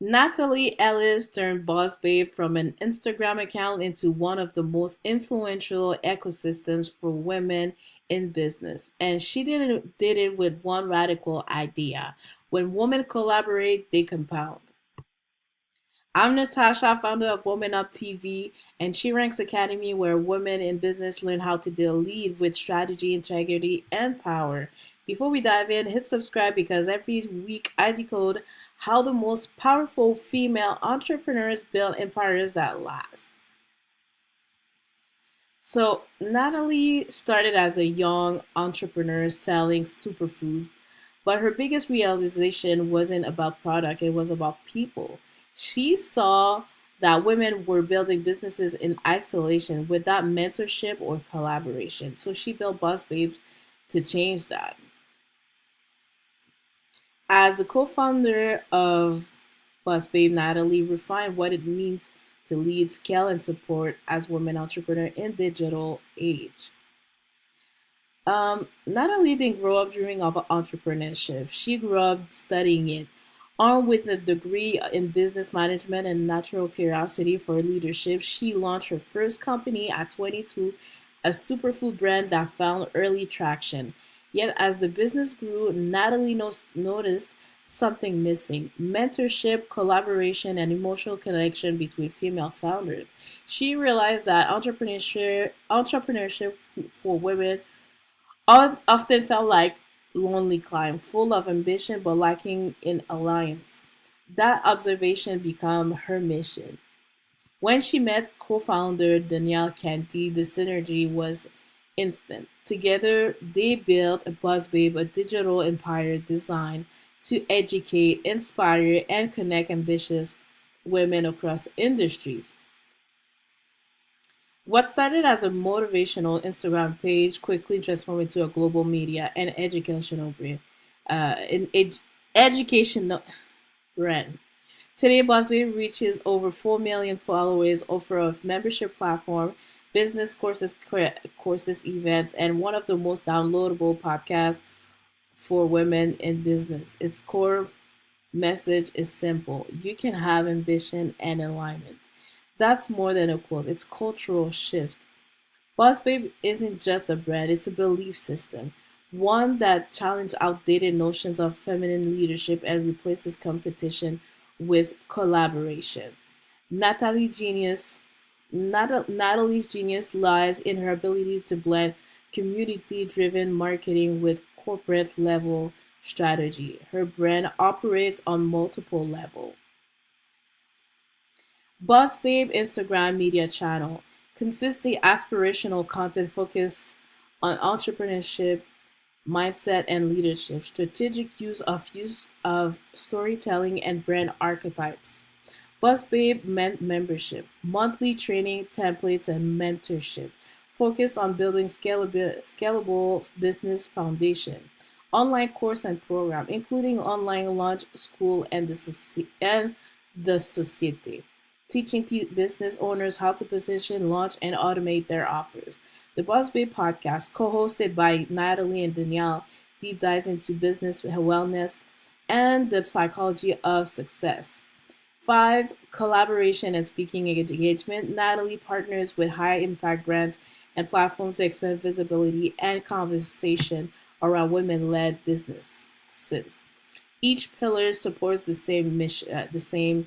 Natalie Ellis turned BossBabe from an Instagram account into one of the most influential ecosystems for women in business. And she did it with one radical idea. When women collaborate, they compound. I'm Natasha, founder of Woman Up TV and SheRanks Academy, where women in business learn how to lead with strategy, integrity, and power. Before we dive in, hit subscribe because every week I decode how the most powerful female entrepreneurs build empires that last. So, Natalie started as a young entrepreneur selling superfoods, but her biggest realization wasn't about product, it was about people. She saw that women were building businesses in isolation without mentorship or collaboration. So she built Boss Babes to change that. As the co-founder of BossBabe, Natalie refined what it means to lead, scale, and support as women entrepreneur in digital age. Natalie didn't grow up dreaming of entrepreneurship. She grew up studying it. Armed with a degree in business management and natural curiosity for leadership, she launched her first company at 22, a superfood brand that found early traction. Yet, as the business grew, Natalie noticed something missing: mentorship, collaboration, and emotional connection between female founders. She realized that entrepreneurship for women often felt like lonely climb, full of ambition but lacking in alliance. That observation became her mission. When she met co-founder Danielle Canty, the synergy was instant. Together, they built a BuzzBabe, a digital empire designed to educate, inspire, and connect ambitious women across industries. What started as a motivational Instagram page quickly transformed into a global media and educational brand. Educational brand. Today, BuzzBabe reaches over 4 million followers, offer a membership platform, business courses, events, and one of the most downloadable podcasts for women in business. Its core message is simple: you can have ambition and alignment. That's more than a quote, it's cultural shift. Boss Babe isn't just a brand, it's a belief system. One that challenges outdated notions of feminine leadership and replaces competition with collaboration. Natalie genius Natalie's genius lies in her ability to blend community driven marketing with corporate level strategy. Her brand operates on multiple levels. Boss Babe Instagram media channel, consistently aspirational content focused on entrepreneurship, mindset, and leadership. Strategic use of storytelling and brand archetypes. BuzzBabe membership, monthly training templates and mentorship, focused on building scalable business foundation. Online course and program, including online launch school and the society, teaching business owners how to position, launch, and automate their offers. The BuzzBabe podcast, co-hosted by Natalie and Danielle, deep dives into business wellness and the psychology of success. Five, collaboration and speaking engagement. Natalie partners with high impact brands and platforms to expand visibility and conversation around women led businesses. Each pillar supports the same mission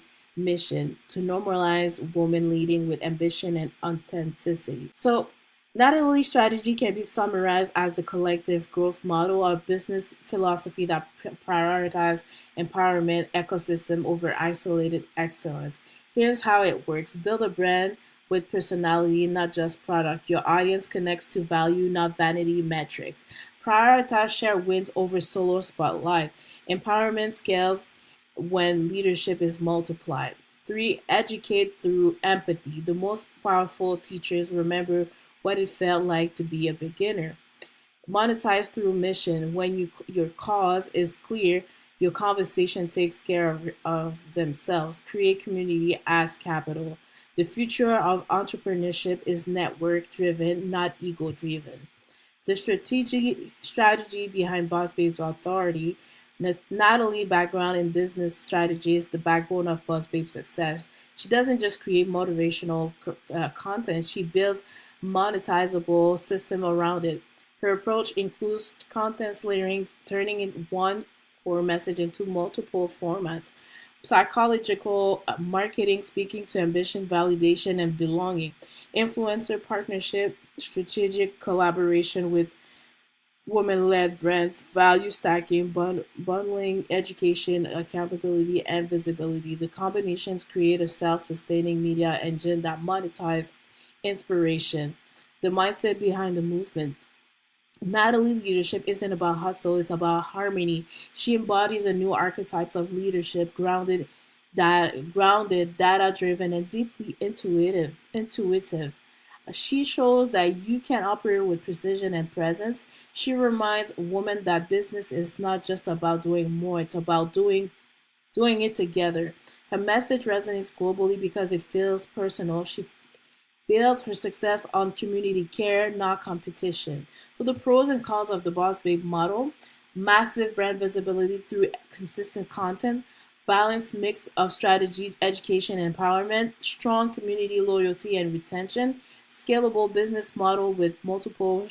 to normalize women leading with ambition and authenticity. So, Natalie's strategy can be summarized as the collective growth model of business philosophy that prioritizes empowerment ecosystem over isolated excellence. Here's how it works: build a brand with personality, not just product. Your audience connects to value, not vanity metrics. Prioritize share wins over solo spotlight. Empowerment scales when leadership is multiplied. Three, educate through empathy. The most powerful teachers remember what it felt like to be a beginner. Monetize through mission. When your cause is clear, your conversation takes care of themselves. Create community as capital. The future of entrepreneurship is network driven, not ego driven. The strategy behind Boss Babe's authority. Natalie background in business strategy is the backbone of BossBabe's success. She doesn't just create motivational content; she builds monetizable system around it. Her approach includes content layering, turning in one core message into multiple formats, psychological marketing, speaking to ambition, validation, and belonging, influencer partnership, strategic collaboration with women-led brands, value stacking, bundling education, accountability, and visibility. The combinations create a self-sustaining media engine that monetizes inspiration. The mindset behind the movement. Natalie leadership isn't about hustle, it's about harmony. She embodies a new archetypes of leadership grounded, data driven, and deeply intuitive. She shows that you can operate with precision and presence. She reminds women that business is not just about doing more, it's about doing it together. Her message resonates globally because it feels personal. She builds her success on community care, not competition. So the pros and cons of the Boss Babe model: massive brand visibility through consistent content, balanced mix of strategy, education, and empowerment, strong community loyalty and retention, scalable business model with multiple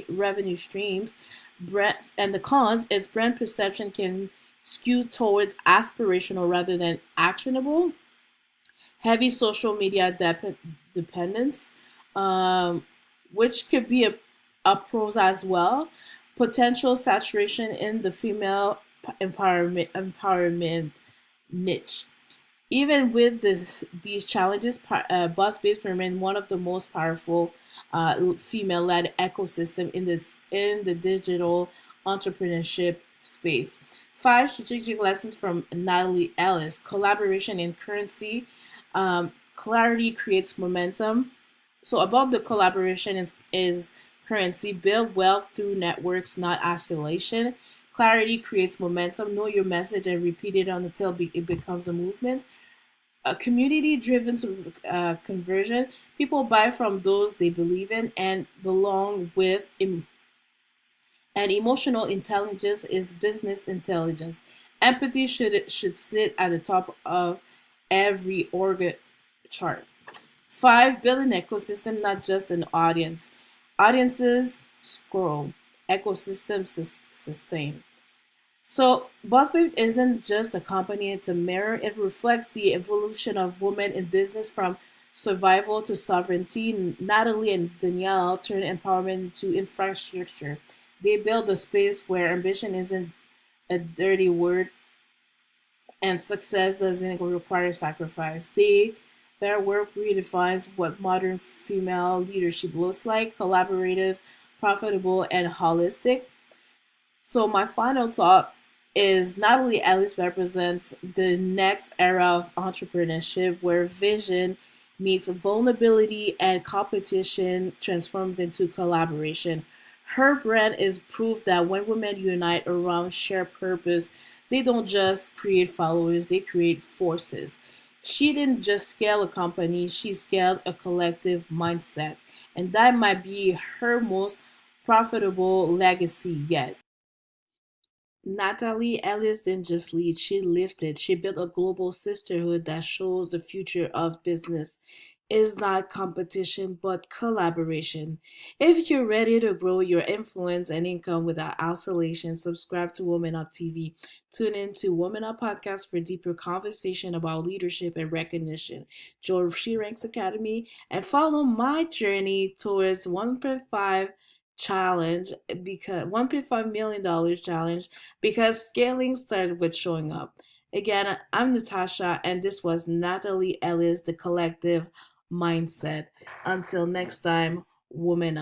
revenue streams. And the cons, its brand perception can skew towards aspirational rather than actionable, heavy social media dependence, um, which could be a pros as well. Potential saturation in the female empowerment niche. Even with these challenges, BuzzBase remain one of the most powerful female-led ecosystem in the digital entrepreneurship space. Five strategic lessons from Natalie Ellis: collaboration in currency, clarity creates momentum. So above the collaboration is currency. Build wealth through networks, not isolation. Clarity creates momentum. Know your message and repeat it until it becomes a movement. A community driven conversion. People buy from those they believe in and belong with. And emotional intelligence is business intelligence. Empathy should sit at the top of every org chart. Five, build an ecosystem, not just an audience. Audiences scroll, ecosystems sustain. So, BossBabe isn't just a company, it's a mirror. It reflects the evolution of women in business from survival to sovereignty. Natalie and Danielle turn empowerment into infrastructure. They build a space where ambition isn't a dirty word and success doesn't require sacrifice. Their work redefines what modern female leadership looks like: collaborative, profitable, and holistic. So my final thought is Natalie Ellis represents the next era of entrepreneurship where vision meets vulnerability and competition transforms into collaboration. Her brand is proof that when women unite around shared purpose, they don't just create followers, they create forces. She didn't just scale a company, she scaled a collective mindset. And that might be her most profitable legacy yet. Natalie Ellis didn't just lead, she lifted. She built a global sisterhood that shows the future of business is not competition but collaboration. If you're ready to grow your influence and income without isolation, subscribe to Woman Up TV. Tune in to Woman Up Podcast for deeper conversation about leadership and recognition. Join SheRanks Academy and follow my journey towards 1.5 challenge because $1.5 million challenge because scaling started with showing up. Again, I'm Natasha, and this was Natalie Ellis, the collective mindset. Until next time, woman up.